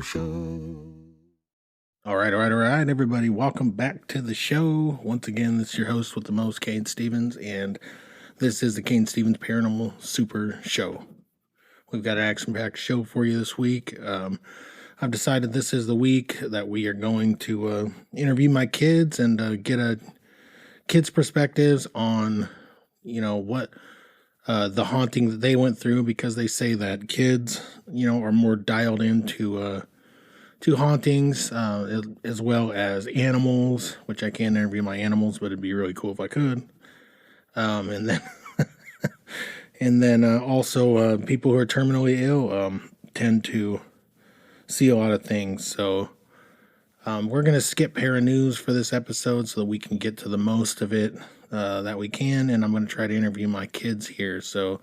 Super Show. All right, everybody. Welcome back to the show. Once again, this is your host with the most, Cain Stevens, and this is the Cain Stevens Paranormal Super Show. We've got an action-packed show for you this week. I've decided this is the week that we are going to interview my kids and get a kids' perspectives on, what the haunting that they went through, because they say that kids, are more dialed into to hauntings, as well as animals, which I can't interview my animals, but it'd be really cool if I could. And then, also people who are terminally ill tend to see a lot of things. So we're gonna skip para news for this episode so that we can get to the most of it that we can. And I'm gonna try to interview my kids here. So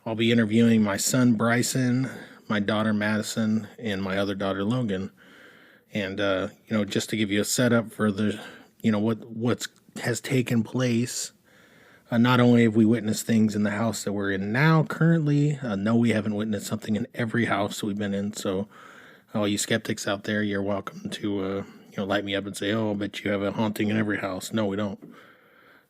I'll be interviewing my son Bryson, my daughter Madison, and my other daughter Logan. And just to give you a setup for the, what's has taken place. Not only have we witnessed things in the house that we're in now currently, no, we haven't witnessed something in every house we've been in. So all you skeptics out there, you're welcome to light me up and say, "Oh, I bet you have a haunting in every house." No, we don't.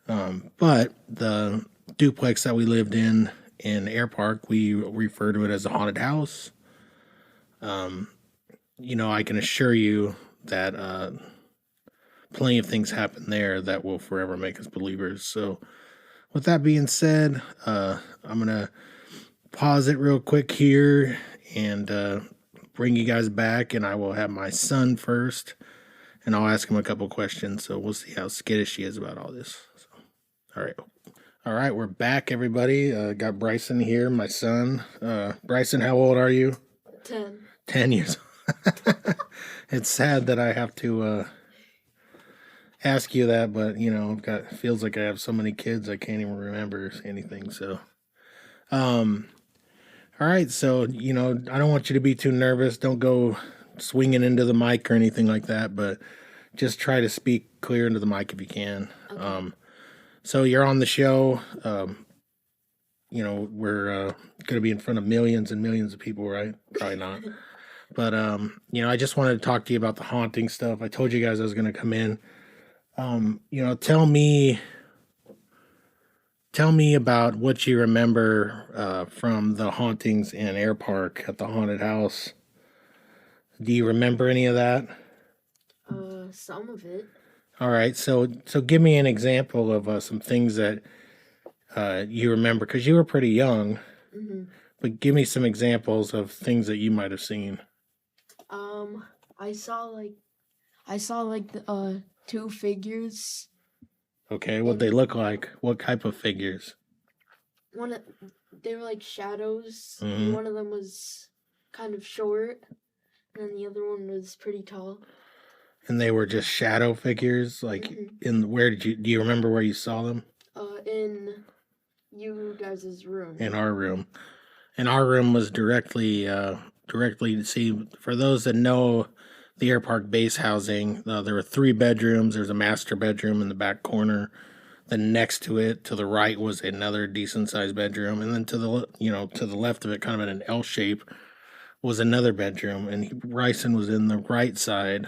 But the duplex that we lived in Air Park, we refer to it as a haunted house. I can assure you that plenty of things happen there that will forever make us believers. So with that being said, I'm going to pause it real quick here and bring you guys back, and I will have my son first, and I'll ask him a couple questions, so we'll see how skittish he is about all this. So, all right, we're back, everybody. Got Bryson here, my son. Bryson, how old are you? 10. 10 years old. It's sad that I have to ask you that, but feels like I have so many kids I can't even remember anything. So, all right. So I don't want you to be too nervous. Don't go swinging into the mic or anything like that, but just try to speak clear into the mic if you can. Okay. So you're on the show. We're going to be in front of millions and millions of people, right? Probably not. But, I just wanted to talk to you about the haunting stuff. I told you guys I was going to come in. Tell me about what you remember from the hauntings in Air Park at the haunted house. Do you remember any of that? Some of it. All right. So give me an example of some things that you remember, because you were pretty young. Mm-hmm. But give me some examples of things that you might have seen. I saw the two figures. Okay, what'd they look like? What type of figures? They were like shadows. Mm-hmm. And one of them was kind of short, and then the other one was pretty tall. And they were just shadow figures? Like, mm-hmm. Do you remember where you saw them? In you guys' room. In our room. And our room was directly to see, for those that know the Air Park base housing, there were 3 bedrooms. There's a master bedroom in the back corner. Then next to it, to the right, was another decent sized bedroom. And then to the left of it, kind of in an L shape, was another bedroom. And Bryson was in the right side.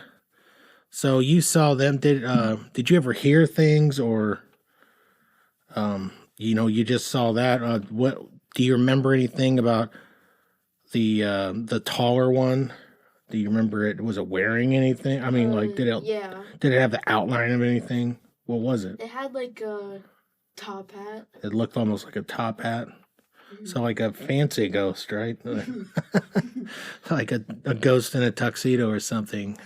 So you saw them. Did you ever hear things, or you just saw that? What do you remember anything about the taller one? Do you remember it? Was it wearing anything? I mean, did it have the outline of anything? What was it? It had like a top hat. It looked almost like a top hat. Mm-hmm. So like a fancy ghost, right? Like a ghost in a tuxedo or something.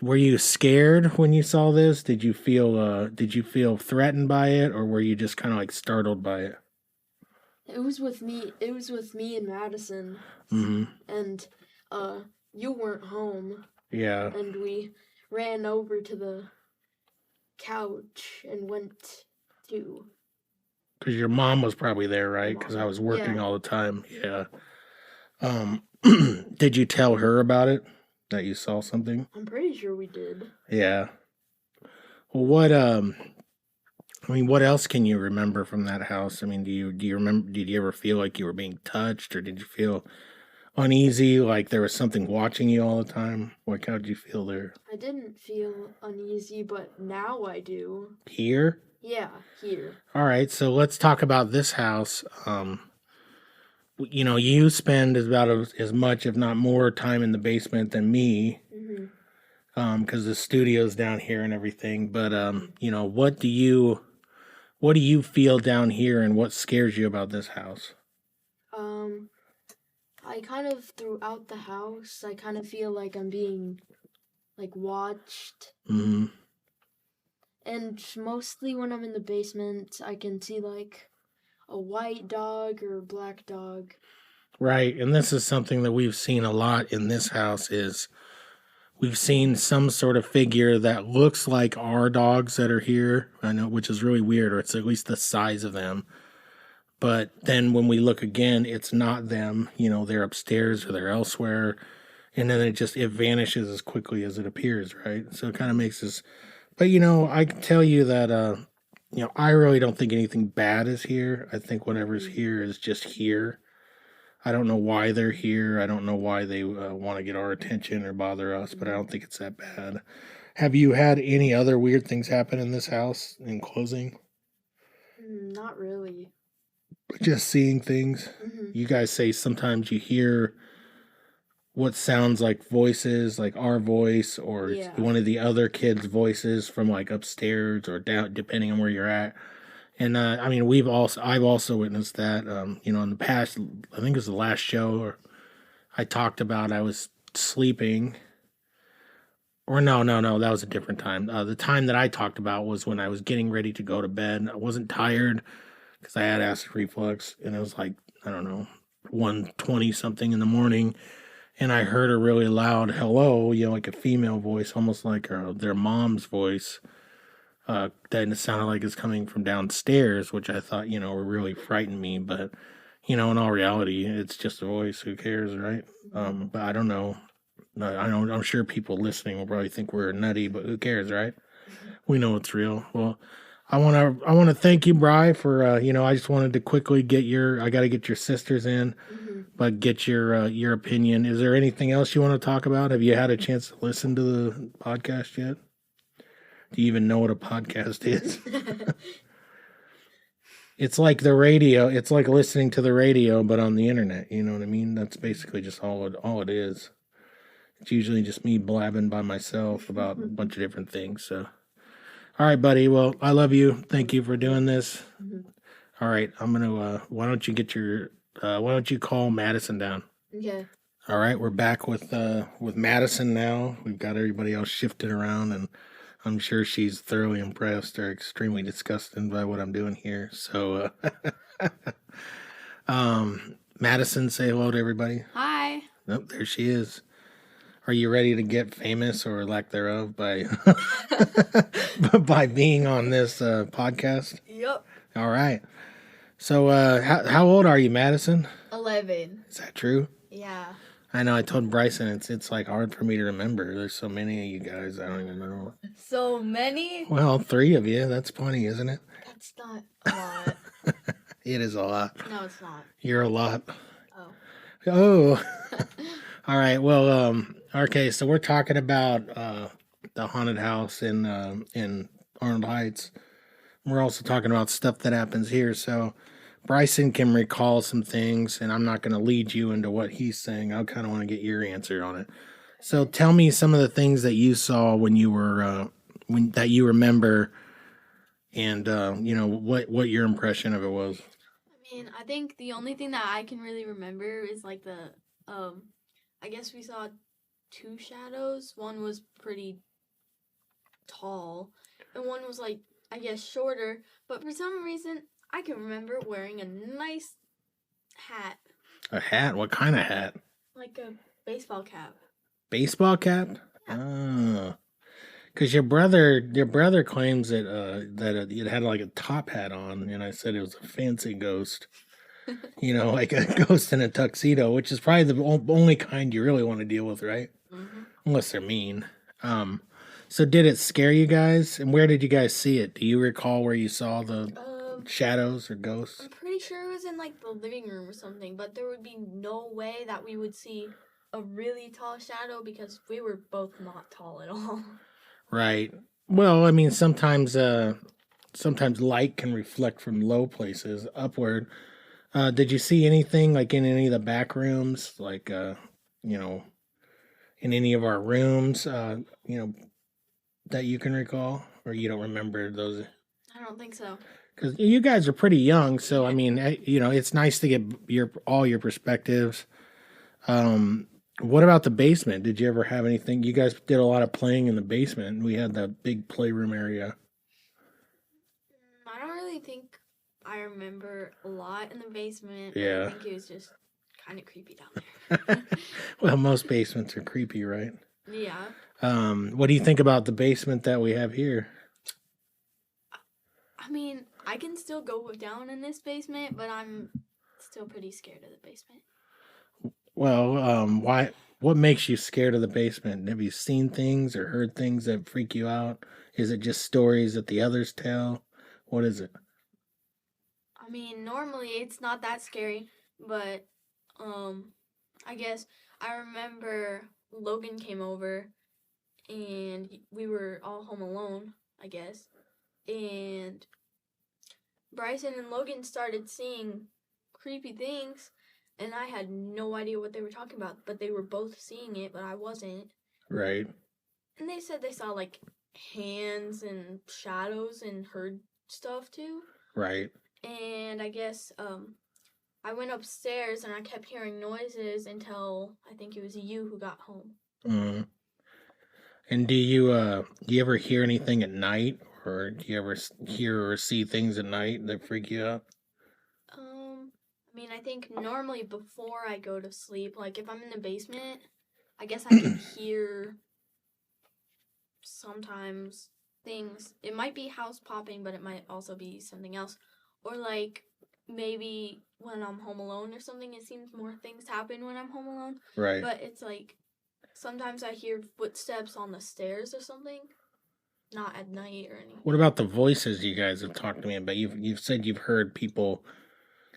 Were you scared when you saw this? Did you feel threatened by it, or were you just kind of like startled by it? It was with me and Madison. Mm-hmm. And you weren't home. Yeah. And we ran over to the couch and went to. Because your mom was probably there, right? Because I was working all the time. Yeah. Did you tell her about it? That you saw something? I'm pretty sure we did. Yeah. Well, what else can you remember from that house? I mean, do you remember? Did you ever feel like you were being touched, or did you feel uneasy, like there was something watching you all the time? Like, how'd you feel there? I didn't feel uneasy, but now I do. Here? Yeah, here. All right, so let's talk about this house. You know, you spend about as much, if not more, time in the basement than me, because the studio's down here and everything. But you know, what do you feel down here, and what scares you about this house? I kind of throughout the house, I kind of feel like I'm being like watched. Mm-hmm. And mostly when I'm in the basement, I can see like a white dog or a black dog. Right, and this is something that we've seen a lot in this house is we've seen some sort of figure that looks like our dogs that are here. I know, which is really weird, or it's at least the size of them. But then when we look again, it's not them. You know, they're upstairs or they're elsewhere, and then it vanishes as quickly as it appears. Right, so it kind of makes us. But you know, I can tell you that you know, I really don't think anything bad is here. I think whatever's here is just here. I don't know why they're here. I don't know why they want to get our attention or bother us, but I don't think it's that bad. Have you had any other weird things happen in this house in closing? Not really. Just seeing things? You guys say sometimes you hear what sounds like voices, like our voice or Yeah. one of the other kids' voices from like upstairs or down, depending on where you're at. And I mean, I've also witnessed that. You know, in the past, I think it was the last show, or I talked about I was sleeping. Or no, that was a different time. The time that I talked about was when I was getting ready to go to bed. I wasn't tired because I had acid reflux, and it was like, I don't know, 1:20 something in the morning, and I heard a really loud hello, you know, like a female voice, almost like their mom's voice. That it sounded like it's coming from downstairs, which I thought, you know, really frightened me. But, you know, in all reality, it's just a voice. Who cares, right? But I don't know. I don't. I'm sure people listening will probably think we're nutty, but who cares, right? We know it's real. Well, I want to thank you, Bri, for you know. I just wanted to quickly get your. I got to get your sisters in, but get your opinion. Is there anything else you want to talk about? Have you had a chance to listen to the podcast yet? Do you even know what a podcast is? It's like the radio. It's like listening to the radio, but on the internet. You know what I mean? That's basically just all it is. It's usually just me blabbing by myself about a bunch of different things. So, all right, buddy. Well, I love you. Thank you for doing this. All right, I'm gonna. Why don't you get your? Why don't you call Madison down? Okay. All right, we're back with Madison now. We've got everybody else shifted around, and I'm sure she's thoroughly impressed or extremely disgusted by what I'm doing here. So, Madison, say hello to everybody. Hi. Oh, there she is. Are you ready to get famous or lack thereof by by being on this podcast? Yep. All right. So, how old are you, Madison? 11. Is that true? Yeah. I know. I told Bryson it's like hard for me to remember. There's so many of you guys. I don't even know. So many? Well, 3 of you. That's plenty, isn't it? That's not a lot. It is a lot. No, it's not. You're a lot. Oh. Oh. All right. Well, okay. So we're talking about the haunted house in Arnold Heights. We're also talking about stuff that happens here. So Bryson can recall some things, and I'm not going to lead you into what he's saying. I kind of want to get your answer on it. So tell me some of the things that you saw when you were that you remember, and you know what your impression of it was. I mean, I think the only thing that I can really remember is like I guess we saw 2 shadows. One was pretty tall, and one was like, I guess, shorter. But for some reason, I can remember wearing a nice hat. A hat? What kind of hat? Like a baseball cap. Baseball cap? Oh. Because your brother claims that it had like a top hat on, and I said it was a fancy ghost. You know, like a ghost in a tuxedo, which is probably the only kind you really want to deal with, right? Mm-hmm. Unless they're mean. So did it scare you guys? And where did you guys see it? Do you recall where you saw the shadows or ghosts? I'm pretty sure it was in like the living room or something, but there would be no way that we would see a really tall shadow because we were both not tall at all. Right. Well, I mean, sometimes light can reflect from low places upward. Did you see anything like in any of the back rooms, like you know, in any of our rooms, that you can recall, or you don't remember those? I don't think so. Because you guys are pretty young, so I Yeah. mean, it's nice to get all your perspectives. What about the basement? Did you ever have anything? You guys did a lot of playing in the basement. We had that big playroom area. I don't really think I remember a lot in the basement. Yeah. I think it was just kind of creepy down there. Well, most basements are creepy, right? Yeah. What do you think about the basement that we have here? I mean, I can still go down in this basement, but I'm still pretty scared of the basement. Well, why? What makes you scared of the basement? Have you seen things or heard things that freak you out? Is it just stories that the others tell? What is it? I mean, normally it's not that scary, but I guess I remember Logan came over and we were all home alone, I guess. And Bryson and Logan started seeing creepy things, and I had no idea what they were talking about, but they were both seeing it, but I wasn't. Right. And they said they saw like hands and shadows and heard stuff too. Right. And I guess I went upstairs and I kept hearing noises until I think it was you who got home. Mm. And do you ever hear anything at night, or do you ever hear or see things at night that freak you out? I mean, I think normally before I go to sleep, like if I'm in the basement, I guess I can hear sometimes things. It might be house popping, but it might also be something else. Or like maybe when I'm home alone or something, it seems more things happen when I'm home alone. Right. But it's like sometimes I hear footsteps on the stairs or something. Not at night or anything. What about the voices you guys have talked to me about? You've said you've heard people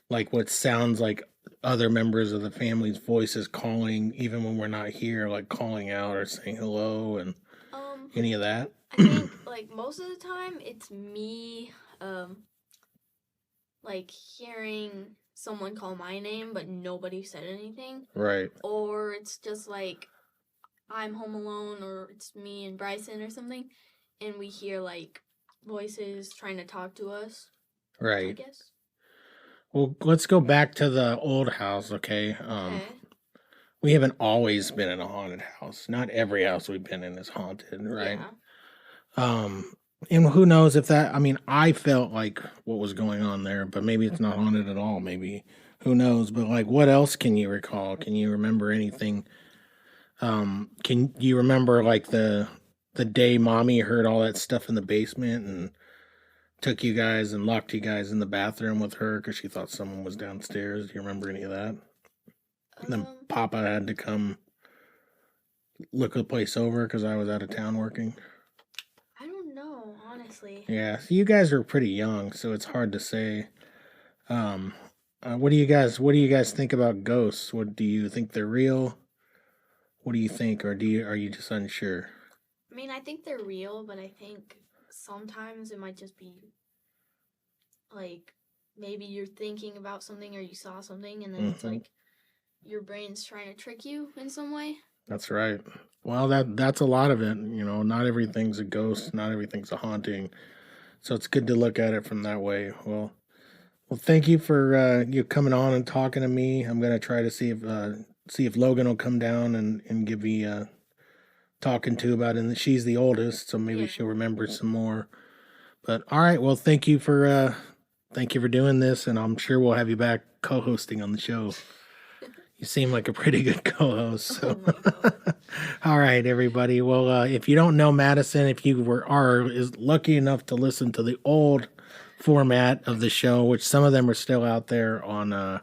like what sounds like other members of the family's voices calling, even when we're not here, like calling out or saying hello and any of that. I think like most of the time it's me like hearing someone call my name but nobody said anything. Right. Or it's just like I'm home alone, or it's me and Bryson or something, and we hear like voices trying to talk to us. I Right. guess. Well, let's go back to the old house, okay? Okay. We haven't always been in a haunted house. Not every house we've been in is haunted, right? Yeah. And who knows if that, I mean, I felt like what was going on there, but maybe it's not haunted at all. Maybe, who knows? But like, what else can you recall? Can you remember anything? Can you remember like the day mommy heard all that stuff in the basement and took you guys and locked you guys in the bathroom with her because she thought someone was downstairs? Do you remember any of that? And then Papa had to come look the place over because I was out of town working. I don't know, honestly. Yeah, so you guys are pretty young, so it's hard to say. What do you guys think about ghosts? What do you think they're real? What do you think, or are you just unsure? I mean, I think they're real, but I think sometimes it might just be like maybe you're thinking about something or you saw something, and then it's like your brain's trying to trick you in some way. That's right. Well, that's a lot of it. Not everything's a ghost, not everything's a haunting. So it's good to look at it from that way. Well, thank you for you coming on and talking to me. I'm gonna try to see if Logan will come down and give me talking to about it. And she's the oldest, so maybe she'll remember some more. But all right, well, thank you for doing this, and I'm sure we'll have you back co-hosting on the show. You seem like a pretty good co-host. So. Oh my God. All right, everybody. Well, if you don't know Madison, if you is lucky enough to listen to the old format of the show, which some of them are still out there on, I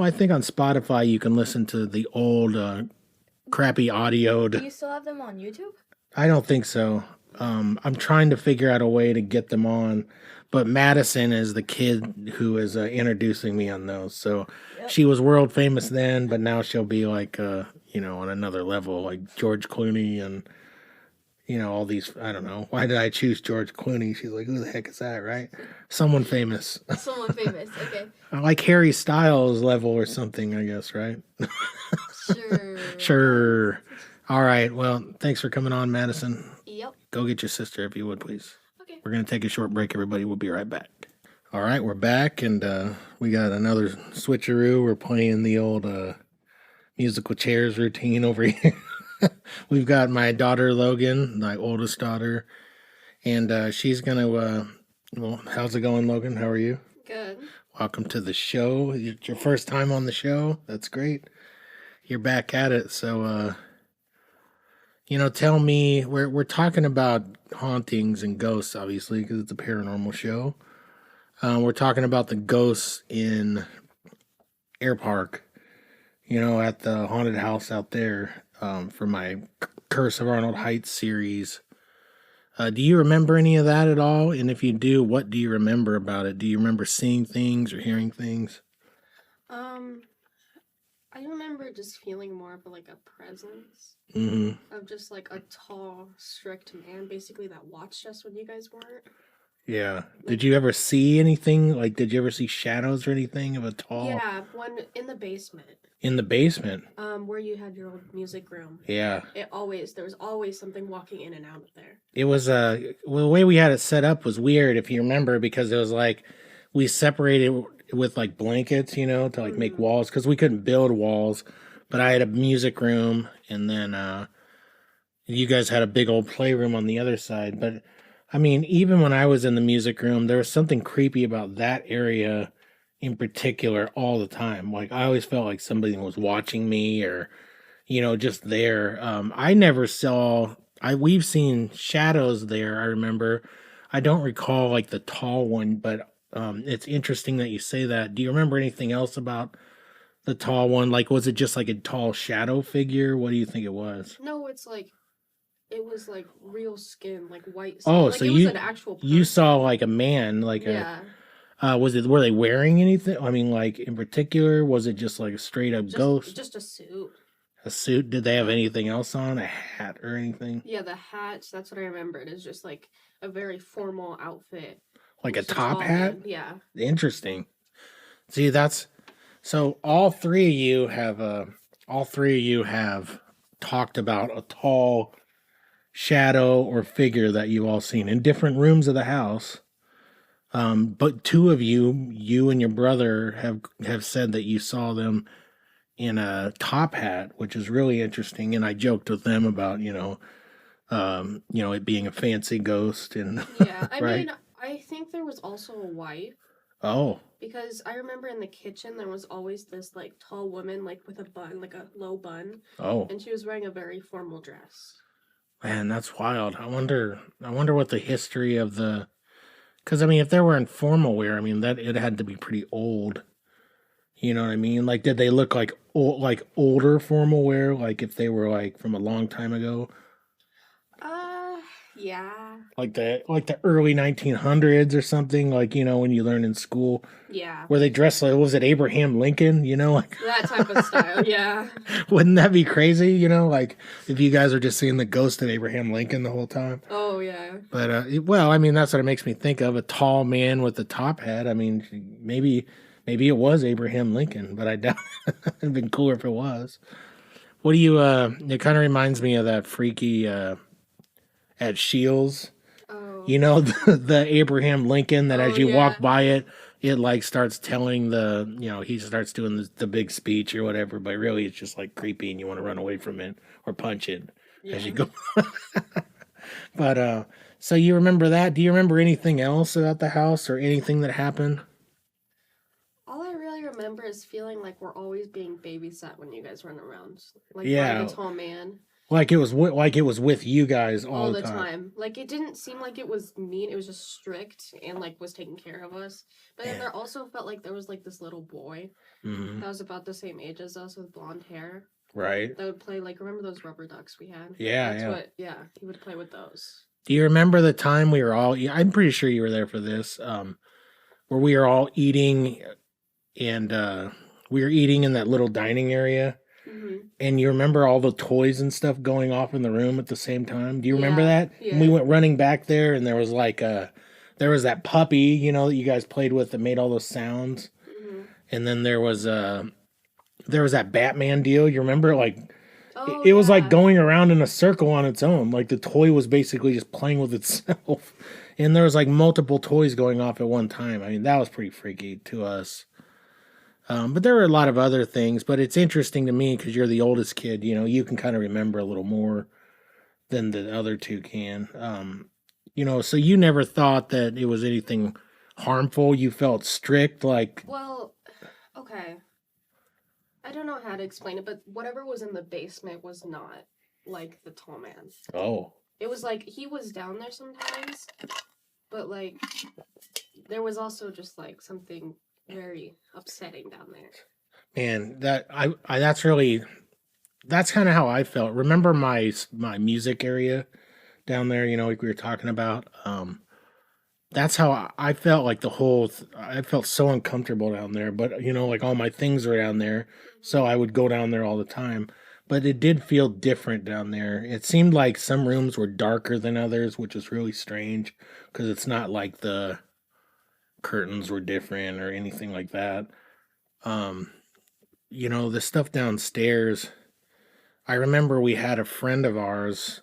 think on Spotify you can listen to the old crappy audioed. Do you still have them on YouTube? I don't think so. I'm trying to figure out a way to get them on, but Madison is the kid who is introducing me on those. So Yep. she was world famous then, but now she'll be like, on another level, like George Clooney and, all these. I don't know. Why did I choose George Clooney? She's like, who the heck is that, right? Someone famous. Someone famous. Okay. Like Harry Styles level or something, I guess, right? Sure. Sure. All right. Well, thanks for coming on, Madison. Yep. Go get your sister if you would, please. Okay. We're going to take a short break, everybody. We'll be right back. All right, we're back, and we got another switcheroo. We're playing the old musical chairs routine over here. We've got my daughter, Logan, my oldest daughter, and she's going to, well, how's it going, Logan? How are you? Good. Welcome to the show. It's your first time on the show. That's great. You're back at it. So, tell me, we're talking about hauntings and ghosts, obviously, because it's a paranormal show. We're talking about the ghosts in Air Park, at the haunted house out there for my Curse of Arnold Heights series. Do you remember any of that at all? And if you do, what do you remember about it? Do you remember seeing things or hearing things? I remember just feeling more of like a presence of just like a tall, strict man, basically that watched us when you guys weren't. Yeah. Did you ever see anything? Like, did you ever see shadows or anything of a tall? Yeah, one in the basement. In the basement? Where you had your old music room. Yeah. There was always something walking in and out of there. It was, well, the way we had it set up was weird, if you remember, because it was like, we separated with like blankets, to like make walls, because we couldn't build walls, but I had a music room, and then you guys had a big old playroom on the other side. But I mean, even when I was in the music room, there was something creepy about that area in particular all the time. Like, I always felt like somebody was watching me, or just there. I never saw, we've seen shadows there, I remember. I don't recall like the tall one, but it's interesting that you say that. Do you remember anything else about the tall one? Like, was it just like a tall shadow figure? What do you think it was? No, it was like real skin, like white skin. Oh, like so it was an actual person. you saw like a man, like yeah. were they wearing anything? I mean, like in particular, was it just like a straight up ghost? Just a suit. A suit? Did they have anything else on? A hat or anything? Yeah, the hat, that's what I remembered. It's just like a very formal outfit. Like a Just top tall hat? man. Yeah. Interesting. See, so all three of you have talked about a tall shadow or figure that you've all seen in different rooms of the house. But two of you and your brother have said that you saw them in a top hat, which is really interesting. And I joked with them about, it being a fancy ghost and Yeah. I right? mean, I think there was also a wife. Oh, Because I remember in the kitchen there was always this like tall woman like with a bun, like a low bun, oh, and she was wearing a very formal dress. man, that's wild. I wonder what the history of because I mean, if they were in formal wear, I mean that it had to be pretty old. You know what I mean? Like, did they look like older formal wear? Like if they were like from a long time ago? Yeah. Like the early 1900s or something, like when you learn in school, Yeah. where they dressed like, what was it, Abraham Lincoln, like That type of style, yeah. wouldn't that be crazy, like if you guys are just seeing the ghost of Abraham Lincoln the whole time? Oh yeah. But well, I mean, that's what it makes me think of, a tall man with a top hat. I mean, maybe it was Abraham Lincoln, but I doubt. It'd been cooler if it was. What do you it kind of reminds me of that freaky at Shields. Oh. The Abraham Lincoln that as you yeah. walk by it like starts telling he starts doing the big speech or whatever, but really it's just like creepy and you want to run away from it or punch it as you go. But so you remember that? Do you remember anything else about the house or anything that happened? All I really remember is feeling like we're always being babysat when you guys run around. Like Yeah. by the tall man. Like it was with you guys all the time. Like it didn't seem like it was mean. It was just strict and like was taking care of us. But then there also felt like there was like this little boy Mm-hmm. that was about the same age as us with blonde hair. Right. That would play like, remember those rubber ducks we had? Yeah, He would play with those. Do you remember the time we were all? I'm pretty sure you were there for this. Where we were all eating, and we were eating in that little dining area. Mm-hmm. And you remember all the toys and stuff going off in the room at the same time? Do you remember Yeah, that? And we yeah. went running back there, and there was like there was that puppy, you know, that you guys played with that made all those sounds. Mm-hmm. And then there was that Batman deal. You remember, like Oh, it was like yeah. going around in a circle on its own. Like the toy was basically just playing with itself. And there was like multiple toys going off at one time. I mean, that was pretty freaky to us. But there were a lot of other things. But it's interesting to me because you're the oldest kid. You know, you can kind of remember a little more than the other two can. You know, so you never thought that it was anything harmful. You felt strict, like, Well, okay. I don't know how to explain it, but whatever was in the basement was not like the tall man. oh, It was like he was down there sometimes, but like there was also just like something very upsetting down there. man, that's kind of how I felt. Remember my music area down there, you know, like we were talking about. That's how I felt. Like I felt so uncomfortable down there. But you know, like all my things were down there, so I would go down there all the time. But it did feel different down there. It seemed like some rooms were darker than others, which is really strange because it's not like the curtains were different or anything like that. Um, you know, the stuff downstairs. I remember we had a friend of ours,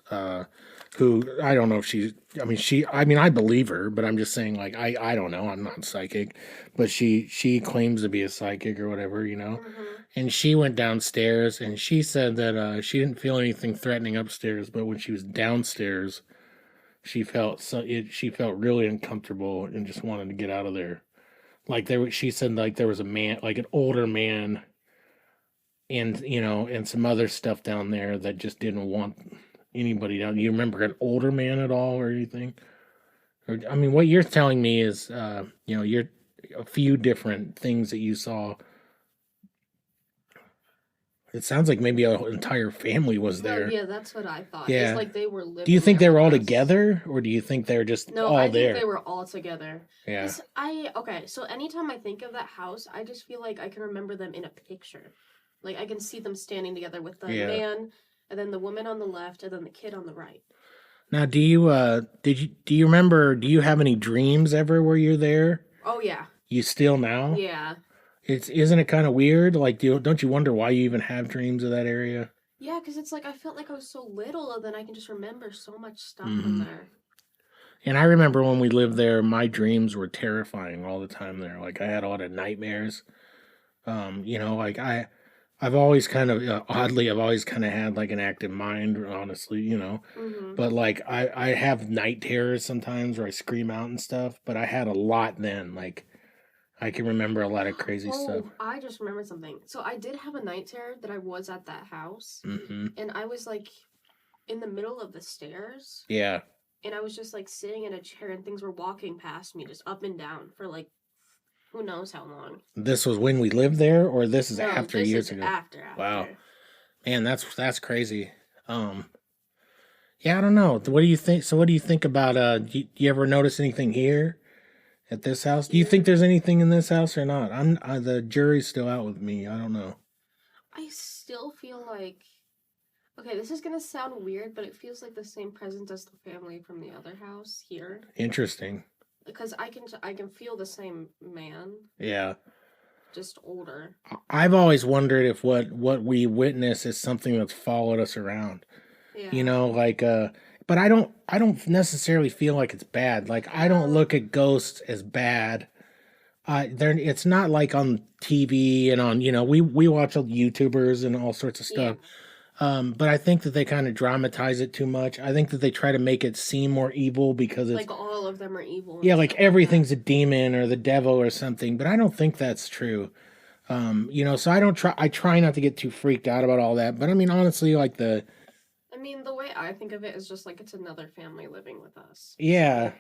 who I don't know if I mean, I believe her, but I'm just saying, like, I don't know. I'm not psychic, but she claims to be a psychic or whatever, you know. Mm-hmm. And she went downstairs and she said that she didn't feel anything threatening upstairs, but when she was downstairs, she felt really uncomfortable and just wanted to get out of there. Like she said, like there was a man, like an older man, and you know, and some other stuff down there that just didn't want anybody down. You remember an older man at all or anything? Or I mean, what you're telling me is, you know, you're a few different things that you saw. It sounds like maybe an entire family was No, there. yeah, that's what I thought. Yeah. It's like they were living. Do you think they there were all with us. together, or do you think they're just No, all I there? think they were all together. Yeah. Okay, so anytime I think of that house, I just feel like I can remember them in a picture. Like I can see them standing together with the Yeah. man and then the woman on the left and then the kid on the right. Now, do you remember? Do you have any dreams ever where you're there? Oh yeah. You still now? Yeah. Isn't it kind of weird? Like, don't you wonder why you even have dreams of that area? Yeah, because it's like I felt like I was so little and then I can just remember so much stuff Mhm. from there. And I remember when we lived there, my dreams were terrifying all the time there. Like I had a lot of nightmares. You know, like I've always kind of oddly, I've always kind of had like an active mind, honestly, you know. Mm-hmm. But like I have night terrors sometimes where I scream out and stuff. But I had a lot then. Like I can remember a lot of crazy stuff. I just remembered something. So I did have a night terror that I was at that house. Hmm. And I was like in the middle of the stairs. Yeah. And I was just like sitting in a chair and things were walking past me just up and down for like who knows how long. This was when we lived there, or this is No, after this years is ago? After. Wow. Man, that's crazy. Yeah, I don't know. What do you think? So, what do you think about? Do you ever notice anything here at this house? Do you think there's anything in this house or not? The jury's still out with me. I don't know. I still feel like okay, this is gonna sound weird, but it feels like the same presence as the family from the other house here. Interesting. Because I can feel the same man, Yeah. just older. I've always wondered if what we witness is something that's followed us around. Yeah. You know, like but I don't necessarily feel like it's bad. Like I don't look at ghosts as bad. It's not like on TV and on, you know, we watch all YouTubers and all sorts of stuff. But I think that they kind of dramatize it too much. I think that they try to make it seem more evil because it's like all of them are evil. and yeah, like stuff that. everything's a demon or the devil or something, but I don't think that's true. You know, so I try not to get too freaked out about all that. But I mean, honestly, like I mean, the way I think of it is just like it's another family living with us. yeah.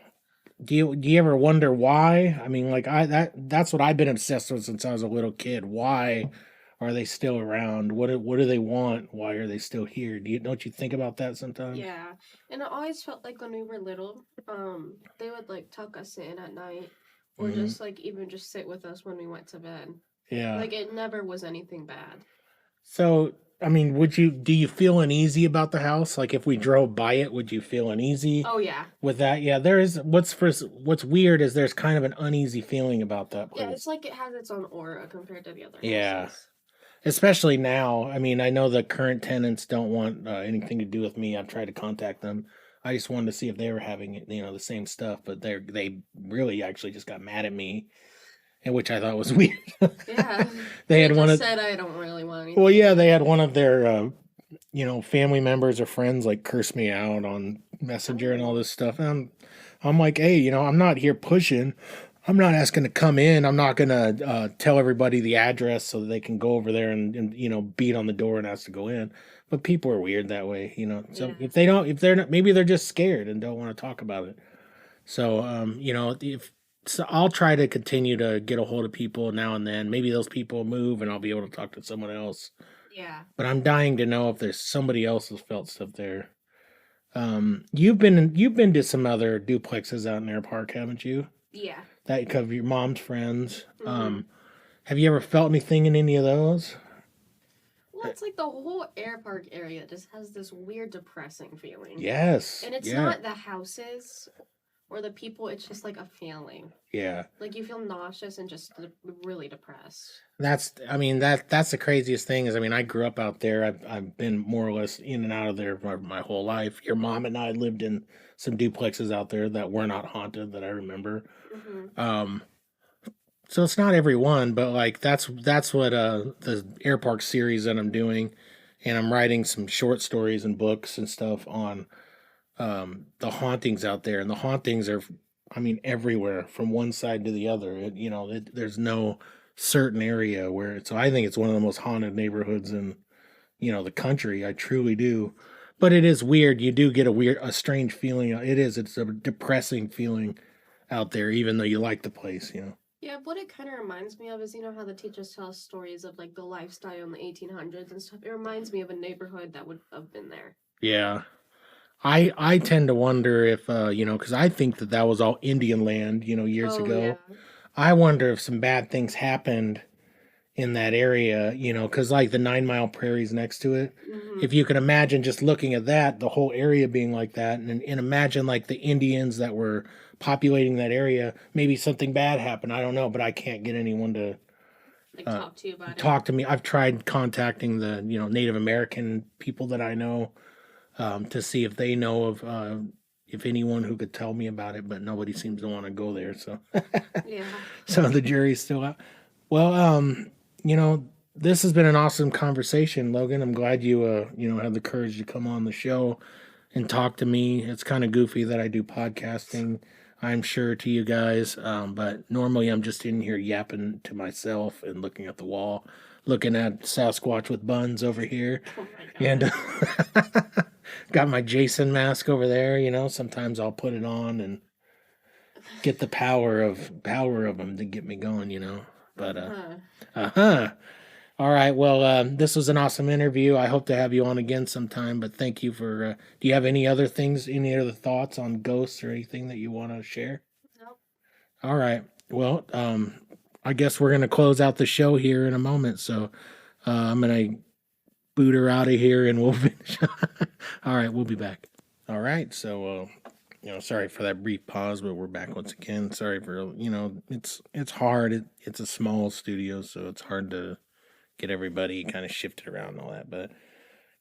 Do you ever wonder why? I mean, like that's what I've been obsessed with since I was a little kid. Why Are they still around? What do they want? Why are they still here? Don't you think about that sometimes? Yeah, and it always felt like when we were little, they would like tuck us in at night, or Mhm. just like even just sit with us when we went to bed. Yeah. Like it never was anything bad. So, I mean, do you feel uneasy about the house? Like if we drove by it, would you feel uneasy Oh yeah, with that? Yeah, there is what's weird is there's kind of an uneasy feeling about that yeah. place. It's like it has its own aura compared to the other Yeah. houses. Especially now. I mean, I know the current tenants don't want anything to do with me. I've tried to contact them. I just wanted to see if they were having the same stuff, but they really actually just got mad at me, and which I thought was weird. Yeah, They had one just of said I don't really want anything. well, yeah, they had one of their family members or friends like curse me out on Messenger and all this stuff. And I'm like, hey, I'm not here pushing. I'm not asking to come in. I'm not gonna tell everybody the address so that they can go over there and beat on the door and ask to go in. But people are weird that way. So Yeah. if they're not, maybe they're just scared and don't want to talk about it. So if so, I'll try to continue to get a hold of people now and then. Maybe those people move and I'll be able to talk to someone else. Yeah. But I'm dying to know if there's somebody else who's felt stuff there. You've been to some other duplexes out in Air Park, haven't you? Yeah. That of your mom's friends. Mhm. Have you ever felt anything in any of those? Well, it's like the whole air park area just has this weird depressing feeling. Yes. And it's yeah. not the houses or the people, it's just like a feeling. Yeah. Like you feel nauseous and just really depressed. That's the craziest thing is I grew up out there. I've been more or less in and out of there my whole life. Your mom and I lived in some duplexes out there that were not haunted that I remember. Mm-hmm. So it's not every one, but like that's what the Air Park series that I'm doing, and I'm writing some short stories and books and stuff on the hauntings out there, and the hauntings are everywhere from one side to the other. There's no certain area where so I think it's one of the most haunted neighborhoods in the country. I truly do. But it is weird. You do get a strange feeling. It's a depressing feeling out there, even though you like the place. Yeah, what it kind of reminds me of is, how the teachers tell us stories of like the lifestyle in the 1800s and stuff. It reminds me of a neighborhood that would have been there. Yeah. I tend to wonder if because I think that was all Indian land, years Oh, ago. yeah. I wonder if some bad things happened in that area, because like the 9 Mile Prairies next to it. Mm-hmm. If you can imagine just looking at that, the whole area being like that, and imagine like the Indians that were populating that area, maybe something bad happened. I don't know, but I can't get anyone to Like talk to you about it. talk to me. I've tried contacting the Native American people that I know to see if they know of if anyone who could tell me about it, but nobody seems to want to go there. So Yeah. so the jury's still out. Well, this has been an awesome conversation, Logan. I'm glad you had the courage to come on the show and talk to me. It's kind of goofy that I do podcasting, I'm sure, to you guys, but normally I'm just in here yapping to myself and looking at the wall, looking at Sasquatch with buns over here. Oh my God. And got my Jason mask over there. Sometimes I'll put it on and get the power of them to get me going. But all right, well, this was an awesome interview. I hope to have you on again sometime, but thank you for do you have any other thoughts on ghosts or anything that you want to share? Nope. All right, well, I guess we're gonna close out the show here in a moment, so I'm gonna boot her out of here and we'll finish. All right, we'll be back. All right, so sorry for that brief pause, but we're back once again. Sorry for it's hard. It's a small studio, so it's hard to get everybody kind of shifted around and all that. But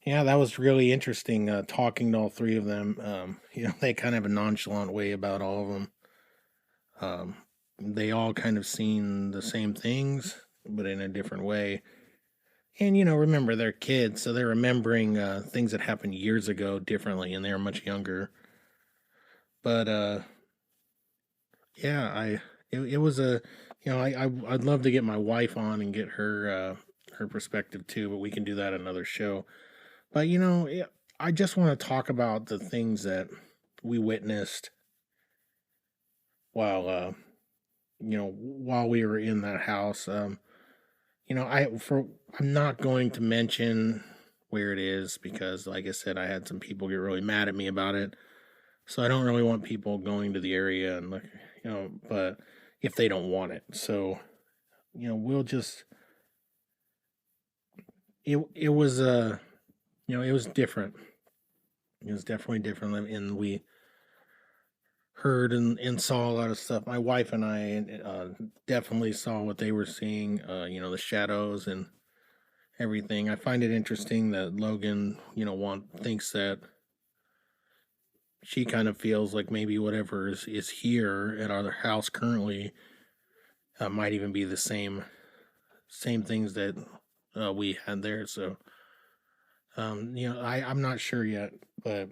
yeah, that was really interesting talking to all three of them. They kind of have a nonchalant way about all of them. They all kind of seen the same things, but in a different way. And, remember, they're kids, so they're remembering things that happened years ago differently, and they're much younger. But, yeah, it was I'd love to get my wife on and get her perspective too, but we can do that another show. But, I just want to talk about the things that we witnessed while we were in that house. I'm not going to mention where it is because, like I said, I had some people get really mad at me about it. So I don't really want people going to the area and but if they don't want it. So, we'll just it was it was different. It was definitely different, and we heard and saw a lot of stuff. My wife and I definitely saw what they were seeing, the shadows and everything. I find it interesting that Logan, thinks that she kind of feels like maybe whatever is here at our house currently might even be the same things that we had there. So, I'm not sure yet, but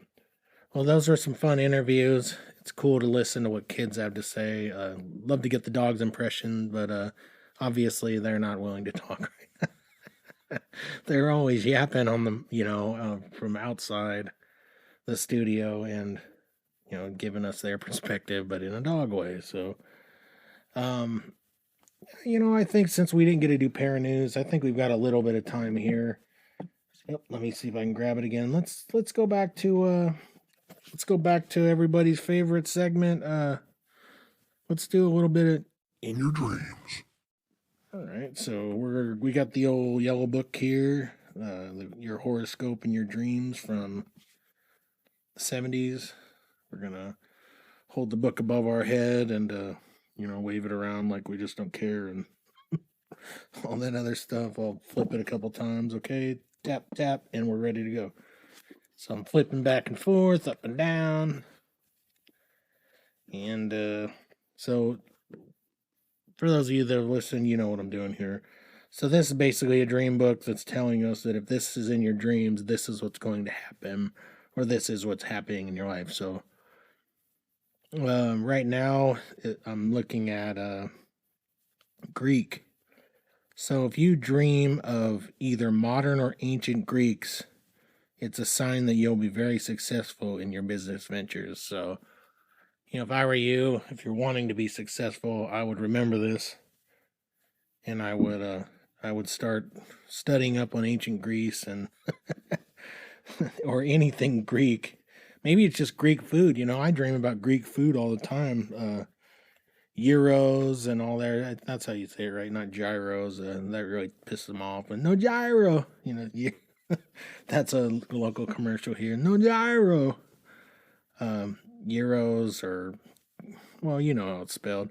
well, those are some fun interviews. It's cool to listen to what kids have to say. Love to get the dog's impression, but obviously they're not willing to talk. They're always yapping on them, from outside the studio and giving us their perspective, but in a dog way. So, I think since we didn't get to do para news, I think we've got a little bit of time here. Yep, let me see if I can grab it again. Let's go back to everybody's favorite segment. Let's do a little bit of In Your Dreams. All right, so we got the old yellow book here, your horoscope and your dreams from the 70s. We're gonna hold the book above our head and wave it around like we just don't care and all that other stuff. I'll flip it a couple times. Okay, tap tap, and we're ready to go. So I'm flipping back and forth, up and down. And so for those of you that are listening, you know what I'm doing here. So this is basically a dream book that's telling us that if this is in your dreams, this is what's going to happen, or this is what's happening in your life. So right now I'm looking at Greek. So if you dream of either modern or ancient Greeks, it's a sign that you'll be very successful in your business ventures. So, if I were you, if you're wanting to be successful, I would remember this, and I would start studying up on ancient Greece and or anything Greek. Maybe it's just Greek food. I dream about Greek food all the time. Gyros and all that. That's how you say it, right? Not gyros. That really pisses them off. But no gyro. That's a local commercial here. No gyro. Euros or, well, you know how it's spelled.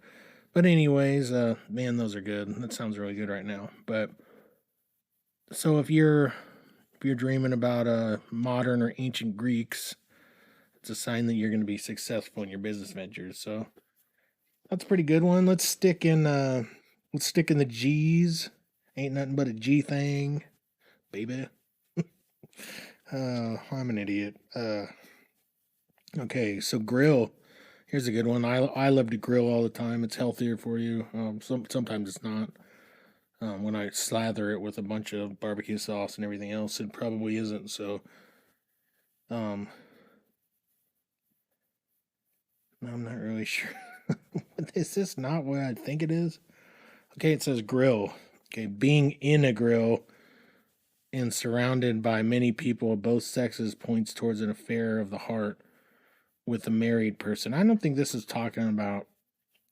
But anyways, man, those are good. That sounds really good right now. But so if you're dreaming about modern or ancient Greeks, it's a sign that you're going to be successful in your business ventures. So that's a pretty good one. Let's stick in the G's. Ain't nothing but a G thing, baby. I'm an idiot. Okay, so grill. Here's a good one. I love to grill all the time. It's healthier for you. Sometimes it's not. When I slather it with a bunch of barbecue sauce and everything else, it probably isn't. So, I'm not really sure. Is this not what I think it is? Okay, it says grill. Okay, being in a grill and surrounded by many people of both sexes points towards an affair of the heart with a married person. I don't think this is talking about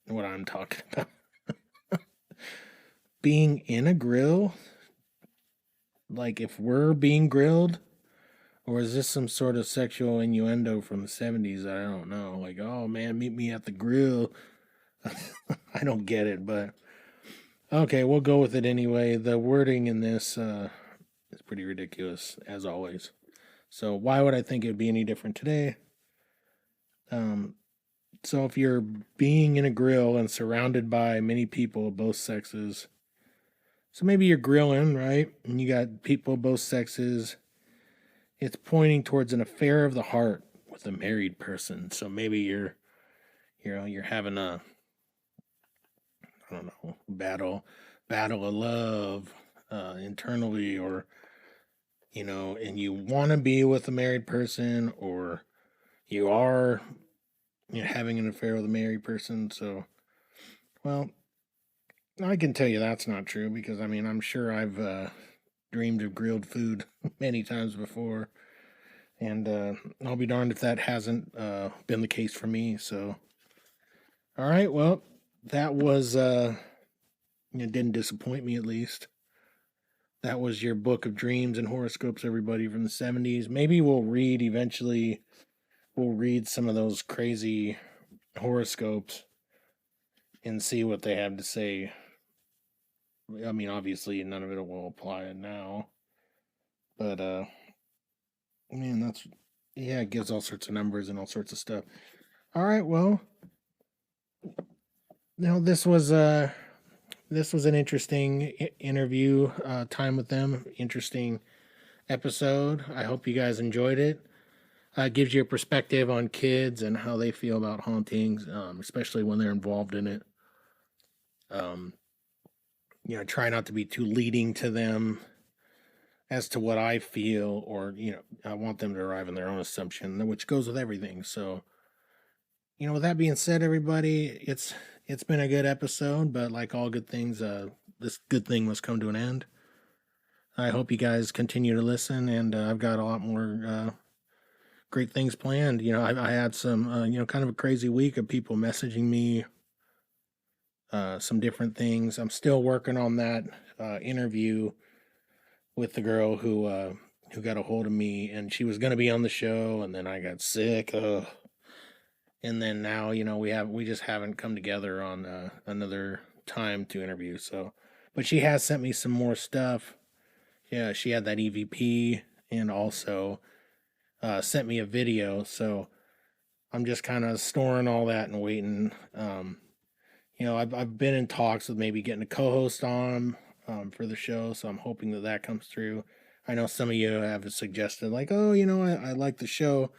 what I'm talking about. Being in a grill? Like if we're being grilled? Or is this some sort of sexual innuendo from the 70s? I don't know. Like, oh man, meet me at the grill. I don't get it, but okay, we'll go with it anyway. The wording in this is pretty ridiculous, as always. So why would I think it would be any different today? So if you're being in a grill and surrounded by many people of both sexes, so maybe you're grilling, right? And you got people of both sexes. It's pointing towards an affair of the heart with a married person. So maybe you're having a, I don't know, battle of love internally, or and you want to be with a married person, or you are having an affair with a married person. So, well, I can tell you that's not true because, I mean, I'm sure I've dreamed of grilled food many times before. And I'll be darned if that hasn't been the case for me. So, all right, well, that was, it didn't disappoint me at least. That was your book of dreams and horoscopes, everybody, from the 70s. Maybe we'll read eventually, we'll read some of those crazy horoscopes and see what they have to say. I mean, obviously, none of it will apply now. But, man, that's, yeah, it gives all sorts of numbers and all sorts of stuff. All right, well, this was an interesting interview time with them. Interesting episode. I hope you guys enjoyed it. It gives you a perspective on kids and how they feel about hauntings, especially when they're involved in it. Try not to be too leading to them as to what I feel, or I want them to arrive in their own assumption, which goes with everything. So, with that being said, everybody, it's been a good episode, but like all good things, this good thing must come to an end. I hope you guys continue to listen, and I've got a lot more great things planned. I had some, kind of a crazy week of people messaging me some different things. I'm still working on that interview with the girl who got a hold of me, and she was going to be on the show, and then I got sick. And then now, we just haven't come together on another time to interview. So, but she has sent me some more stuff. Yeah, she had that EVP and also sent me a video. So I'm just kind of storing all that and waiting. I've been in talks with maybe getting a co-host on for the show, so I'm hoping that comes through. I know some of you have suggested, like, oh, I like the show.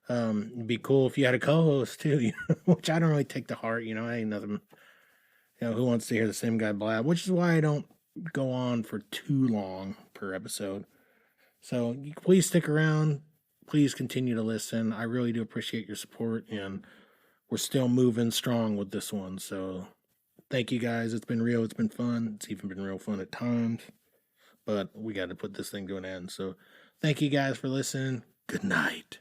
It'd be cool if you had a co-host too, which I don't really take to heart. I ain't nothing. Who wants to hear the same guy blab? Which is why I don't go on for too long per episode. So please stick around. Please continue to listen. I really do appreciate your support, and we're still moving strong with this one. So thank you guys. It's been real. It's been fun. It's even been real fun at times. But we got to put this thing to an end. So thank you guys for listening. Good night.